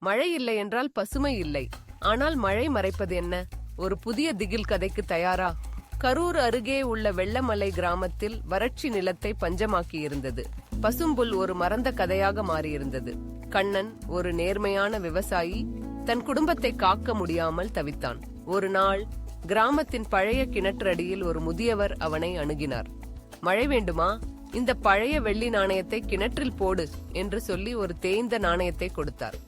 மழை இல்லை என்றால் பசுமை இல்லை. ஆனால் மழை மறைப்பது என்ன? ஒரு புதிய திகில் கதைக்கு தயாரா? கரூர் அருகே உள்ள வெள்ளமலை கிராமத்தில் வறட்சி நிலத்தை பஞ்சமாக்கியிருந்தது. பசும்புல் ஒரு மறந்த கதையாக மாறியிருந்தது. கண்ணன், ஒரு நேர்மையான விவசாயி, தன் குடும்பத்தை காக்க முடியாமல் தவித்தான். ஒரு நாள் கிராமத்தின் பழைய கிணற்றடியில் ஒரு முதியவர் அவனை அணுகினார். மழை வேண்டுமா? இந்த பழைய வெள்ளி நாணயத்தை கிணற்றில் போடு என்று சொல்லி ஒரு தேய்ந்த நாணயத்தை கொடுத்தார்.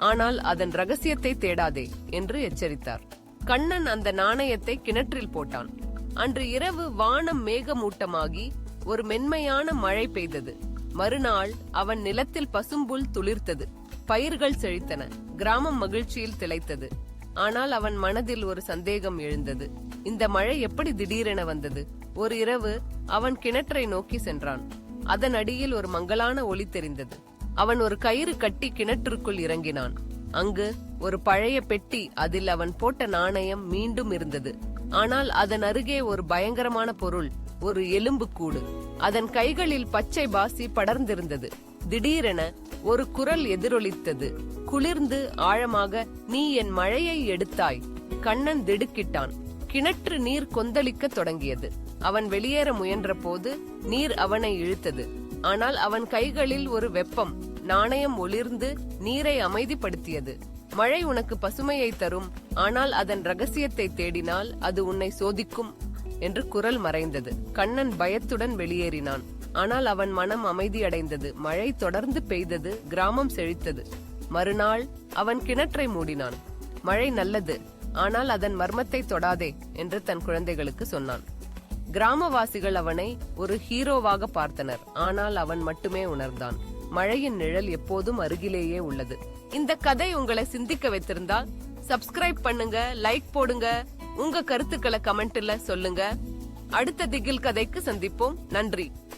ஆனால் அதன் ரகசியத்தை தேடாதே என்று எச்சரித்தார். கண்ணன் அந்த நாணயத்தை கிணற்றில் போட்டான். அன்று இரவு வானம் மேகமூட்டமாகி ஒரு மென்மையான மழை பெய்தது. மறுநாள் அவன் நிலத்தில் பசும்புல் துளிர்த்தது. பயிர்கள் செழித்தன. கிராமம் மகிழ்ச்சியில் திளைத்தது. ஆனால் அவன் மனதில் ஒரு சந்தேகம் எழுந்தது. இந்த மழை எப்படி திடீரென வந்தது? ஒரு இரவு அவன் கிணற்றை நோக்கி சென்றான். அதன் அடியில் ஒரு மங்கலான ஒளி தெரிந்தது. அவன் ஒரு கயிறு கட்டி கிணற்றுக்குள் இறங்கினான். அங்கு ஒரு பழைய பெட்டி, அதில் அவன் போட்ட நாணயம் மீண்டும் இருந்தது. ஆனால் அதன் அருகே ஒரு பயங்கரமான பொருள், ஒரு எலும்பு கூடு. அதன் கைகளில் பச்சை பாசி படர்ந்திருந்தது. திடீரென ஒரு குரல் எதிரொலித்தது, குளிர்ந்து ஆழமாக, நீ என் மழையை எடுத்தாய். கண்ணன் திடுக்கிட்டான். கிணற்று நீர் கொந்தளிக்க தொடங்கியது. அவன் வெளியேற முயன்ற போது நீர் அவனை இழுத்தது. ஆனால் அவன் கைகளில் ஒரு வெப்பம். நாணயம் ஒளிர்ந்து நீரை அமைதிப்படுத்தியது. மழை உனக்கு பசுமையை தரும், ஆனால் அதன் ரகசியத்தை தேடினால் அது உன்னை சோதிக்கும் என்று குரல் மறைந்தது. கண்ணன் பயத்துடன் வெளியேறினான். ஆனால் அவன் மனம் அமைதியடைந்தது. மழை தொடர்ந்து பெய்தது. கிராமம் செழித்தது. மறுநாள் அவன் கிணற்றை மூடினான். மழை நல்லது, ஆனால் அதன் மர்மத்தை தொடாதே என்று தன் குழந்தைகளுக்கு சொன்னான். கிராமவாசிகள் அவனை ஒரு ஹீரோவாக பார்த்தனர். ஆனால் அவன் மட்டுமே உணர்ந்தான், மழையின் நிழல் எப்போதும் அருகிலேயே உள்ளது. இந்த கதை உங்களை சிந்திக்க வைத்திருந்தால் சப்ஸ்கிரைப் பண்ணுங்க, லைக் போடுங்க, உங்க கருத்துக்களை கமெண்ட்ல சொல்லுங்க. அடுத்த திகில் கதைக்கு சந்திப்போம். நன்றி.